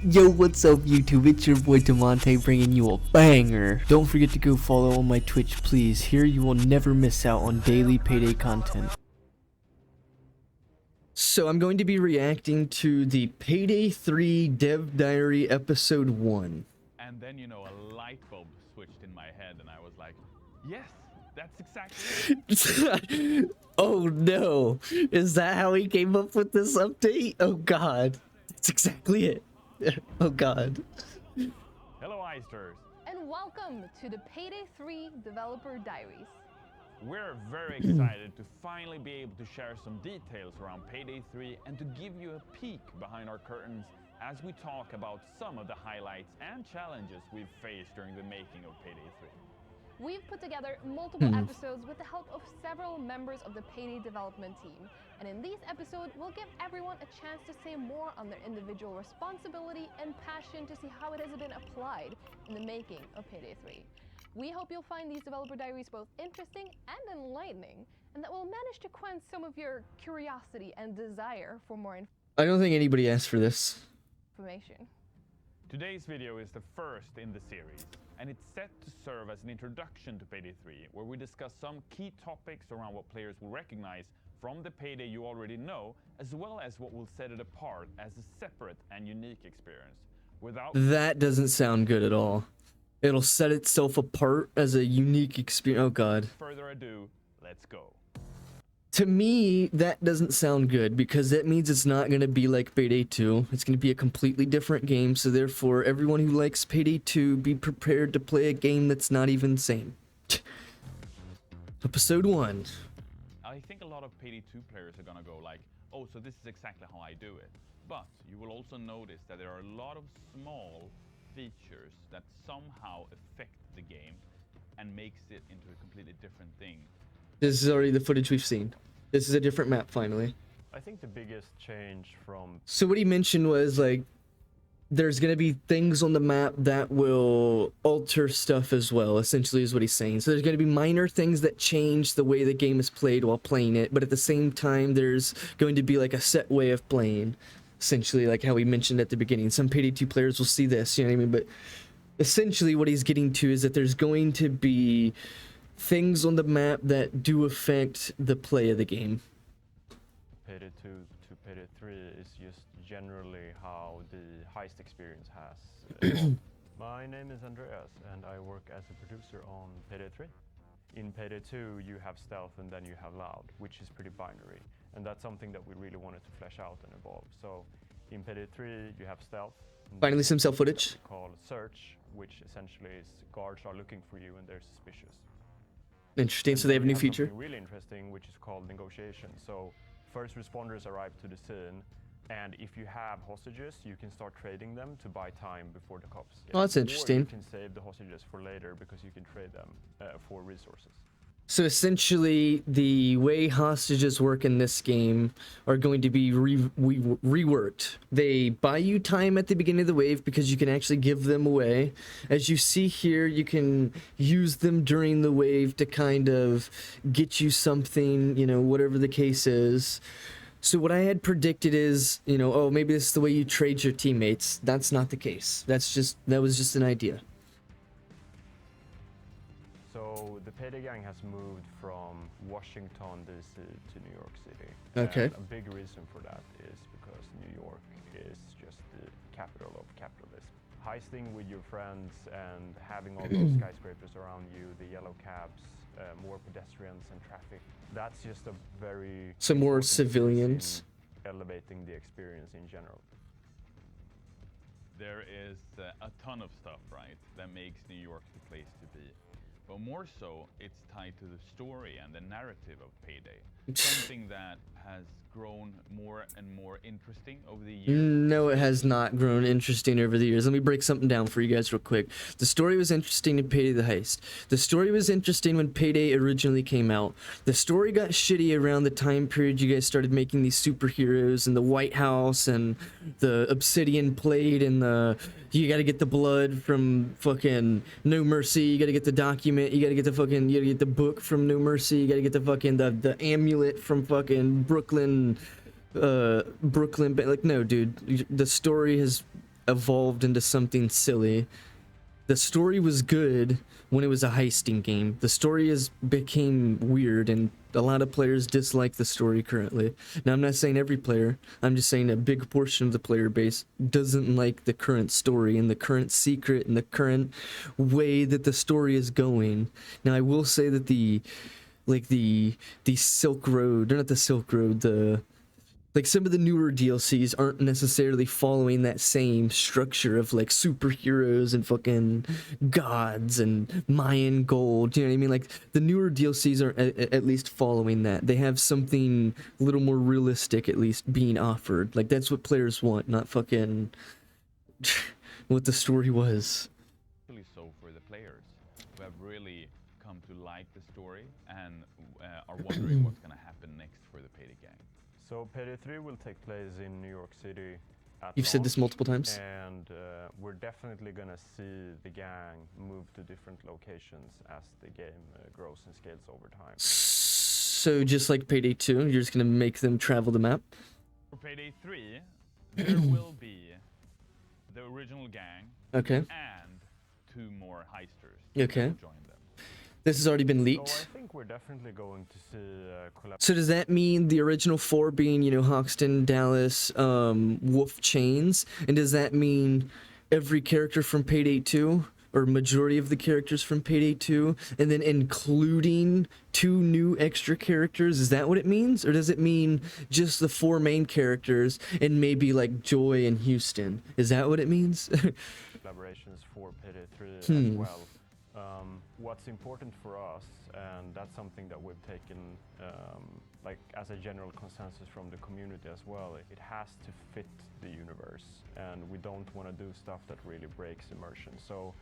Yo, what's up YouTube? It's your boy Damontae bringing you a banger. Don't forget to go follow on my Twitch, please. Here you will never miss out on daily Payday content. So I'm going to be reacting to the Payday 3 Dev Diary Episode 1. And then, you know, a light bulb switched in my head and I was like, yes, that's exactly it. Oh no, is that how he came up with this update? Oh god, that's exactly it. Oh god. Hello, Eisters. And welcome to the Payday 3 Developer Diaries. We're very excited to finally be able to share some details around Payday 3 and to give you a peek behind our curtains as we talk about some of the highlights and challenges we've faced during the making of Payday 3. We've put together multiple episodes with the help of several members of the Payday development team. And in these episodes, we'll give everyone a chance to say more on their individual responsibility and passion to see how it has been applied in the making of Payday 3. We hope you'll find these developer diaries both interesting and enlightening, and that will manage to quench some of your curiosity and desire for more I don't think anybody asked for this. information. Today's video is the first in the series, and it's set to serve as an introduction to Payday 3, where we discuss some key topics around what players will recognize from the Payday you already know, as well as what will set it apart as a separate and unique experience. That doesn't sound good at all. It'll set itself apart as a unique experience. Oh god. Further ado, let's go. To me, that doesn't sound good because that means it's not going to be like Payday 2. It's going to be a completely different game, so therefore everyone who likes Payday 2, be prepared to play a game that's not even the same. Episode 1. I think a lot of Payday 2 players are gonna go like, oh, so this is exactly how I do it. But you will also notice that there are a lot of small features that somehow affect the game and makes it into a completely different thing. This is already the footage we've seen. This is a different map, finally. I think the biggest change from... So what he mentioned was, like, there's going to be things on the map that will alter stuff as well, essentially is what he's saying. So there's going to be minor things that change the way the game is played while playing it, but at the same time, there's going to be, like, a set way of playing. Essentially, like how he mentioned at the beginning. Some Payday 2 players will see this, you know what I mean? But essentially what he's getting to is that there's going to be things on the map that do affect the play of the game. Payday 2 to Payday 3 is just generally how the heist experience has. My name is Andreas and I work as a producer on Payday 3. In Payday 2 you have stealth and then you have loud, which is pretty binary. And that's something that we really wanted to flesh out and evolve. So in Payday 3 you have stealth. Finally some self footage. Called search, which essentially is guards are looking for you and they're suspicious. Interesting, And so they have a we new feature. something really interesting, which is called negotiation. So first responders arrive to the scene, and if you have hostages, you can start trading them to buy time before the cops get. Oh, that's interesting. Or you can save the hostages for later because you can trade them for resources. So essentially, the way hostages work in this game are going to be reworked. They buy you time at the beginning of the wave because you can actually give them away. As you see here, you can use them during the wave to kind of get you something, you know, whatever the case is. So what I had predicted is, you know, oh, maybe this is the way you trade your teammates. That's not the case. That was just an idea. So the Payday gang has moved from Washington DC to New York City. Okay. And a big reason for that is because New York is just the capital of capitalism. Heisting with your friends and having all those skyscrapers around you, the yellow cabs, more pedestrians and traffic. That's just a very... Some more important civilians. in elevating the experience in general. There is a ton of stuff, right, that makes New York the place to be. But more so, it's tied to the story and the narrative of Payday. Something that has grown more and more interesting over the years. No, it has not grown interesting over the years. Let me break something down for you guys real quick. The story was interesting in Payday the Heist. The story was interesting when Payday originally came out. The story got shitty around the time period you guys started making these superheroes and the White House and the Obsidian plate and the... You gotta get the blood from fucking No Mercy. You gotta get the document. You gotta get the fucking... You gotta get the book from No Mercy. You gotta get the fucking... The amulet from fucking Brooklyn... Like, no, dude. The story has evolved into something silly. The story was good when it was a heisting game. The story has became weird, and a lot of players dislike the story currently. Now, I'm not saying every player. I'm just saying a big portion of the player base doesn't like the current story and the current secret and the current way that the story is going. Now, I will say that the Silk Road, or not the Silk Road, some of the newer DLCs aren't necessarily following that same structure of like superheroes and fucking gods and Mayan gold. You know what I mean? Like the newer DLCs are at least following that. They have something a little more realistic at least being offered. Like that's what players want, not fucking what the story was. So for the players who have really come to like the story and are wondering what's going to happen next for the Payday gang. So Payday 3 will take place in New York City at You've said this multiple times. And we're definitely gonna see the gang move to different locations as the game grows and scales over time. So just like Payday 2, you're just gonna make them travel the map? For Payday 3, there will be the original gang Okay. and 2 more heisters Okay. who will join them. This has already been So leaked. I think we're definitely going to see collab. So does that mean the original 4 being, you know, Hoxton, Dallas, Wolf Chains? And does that mean every character from Payday 2? Or majority of the characters from Payday 2? And then including 2 new extra characters? Is that what it means? Or does it mean just the 4 main characters and maybe like Joy and Houston? Is that what it means? Collaborations for Payday 3 as well. What's important for us, and that's something that we've taken like as a general consensus from the community as well, it has to fit the universe, and we don't want to do stuff that really breaks immersion. So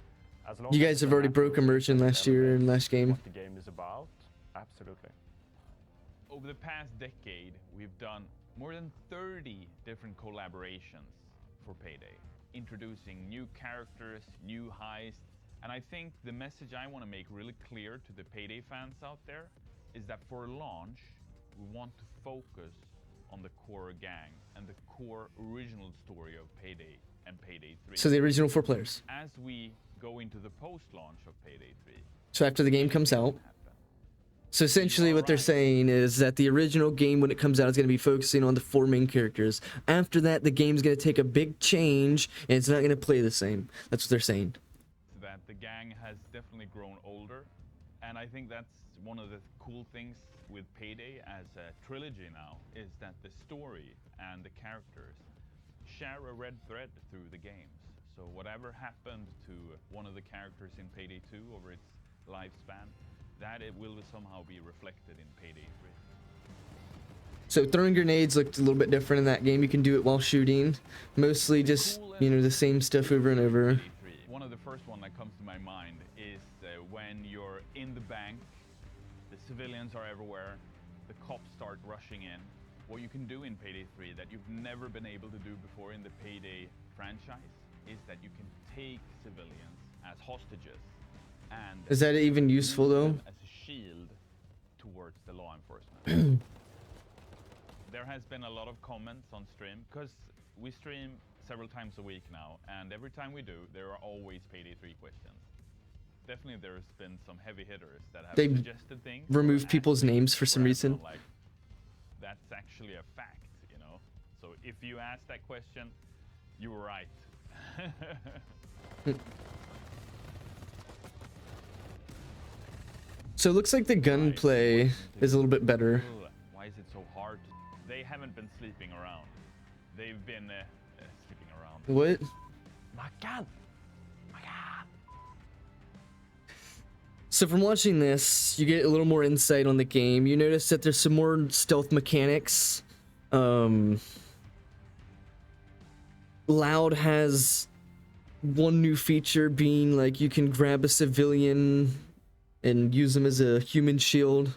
as long You as guys have the already broke natural immersion last year and last game. what the game is about, absolutely. Over the past decade, we've done more than 30 different collaborations for Payday, introducing new characters, new heists, and I think the message I want to make really clear to the Payday fans out there is that for launch, we want to focus on the core gang and the core original story of Payday and Payday 3. So the original 4 players. As we go into the post-launch of Payday 3, So after the game comes out. So essentially what they're saying is that the original game, when it comes out, is going to be focusing on the 4 main characters. After that, the game's going to take a big change, and it's not going to play the same. That's what they're saying. that the gang has definitely grown older, and I think that's one of the cool things with Payday as a trilogy now, is that the story and the characters share a red thread through the games. So whatever happened to one of the characters in Payday 2 over its lifespan, that it will somehow be reflected in Payday 3. So throwing grenades looked a little bit different in that game. You can do it while shooting. Mostly just, you know, the same stuff over and over. One of the first one that comes to my mind is when you're in the bank, the civilians are everywhere, the cops start rushing in. What you can do in Payday 3 that you've never been able to do before in the Payday franchise is that you can take civilians as hostages and Is that even useful use though? them as a shield towards the law enforcement. There has been a lot of comments on stream because we stream several times a week now, and every time we do, there are always Payday 3 questions. Definitely there's been some heavy hitters that have They suggested things. remove or people's asked names for some where I'm reason. Like, that's actually a fact, you know? So if you asked that question, you were right. So it looks like the gunplay is a little bit better. Ugh, why is it so hard? They haven't been sleeping around. They've been sleeping around. What? My gun! My gun! So from watching this, you get a little more insight on the game. You notice that there's some more stealth mechanics. Loud has one new feature being like you can grab a civilian and use them as a human shield.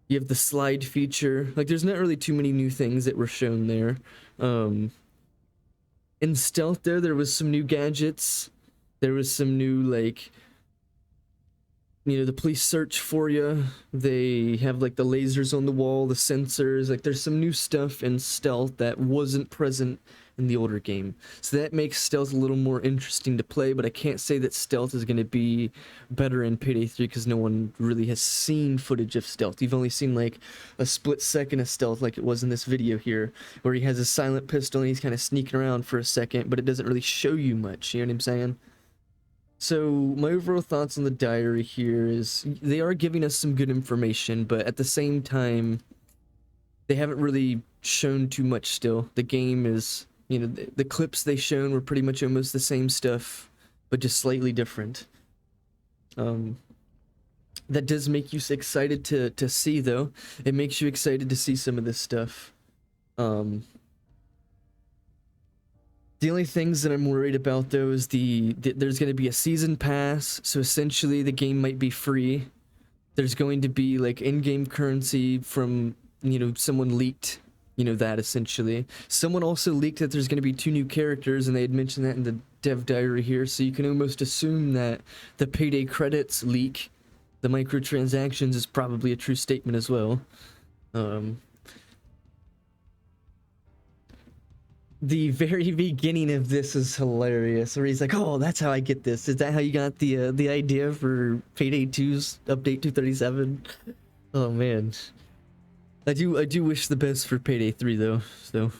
You have the slide feature. Like there's not really too many new things that were shown there. In stealth there was some new gadgets. There was some new, like, you know, the police search for you. They have like the lasers on the wall, the sensors. Like there's some new stuff in stealth that wasn't present in the older game. So that makes stealth a little more interesting to play, but I can't say that stealth is going to be better in Payday 3 because no one really has seen footage of stealth. You've only seen like a split second of stealth like it was in this video here, where he has a silent pistol and he's kind of sneaking around for a second, but it doesn't really show you much, you know what I'm saying? So my overall thoughts on the diary here is they are giving us some good information, but at the same time, they haven't really shown too much still. The game is, you know, the clips they shown were pretty much almost the same stuff, but just slightly different. That does make you excited to see, though. It makes you excited to see some of this stuff. The only things that I'm worried about, though, is there's going to be a season pass, so essentially the game might be free. There's going to be, like, in-game currency from, you know, someone leaked, you know, that essentially. Someone also leaked that there's going to be 2 new characters, and they had mentioned that in the dev diary here, so you can almost assume that the Payday credits leak, the microtransactions, is probably a true statement as well. The very beginning of this is hilarious, where he's like, "Oh, that's how I get this. Is that how you got the idea for Payday 2's update 237?" Oh man, I do wish the best for Payday 3 though. So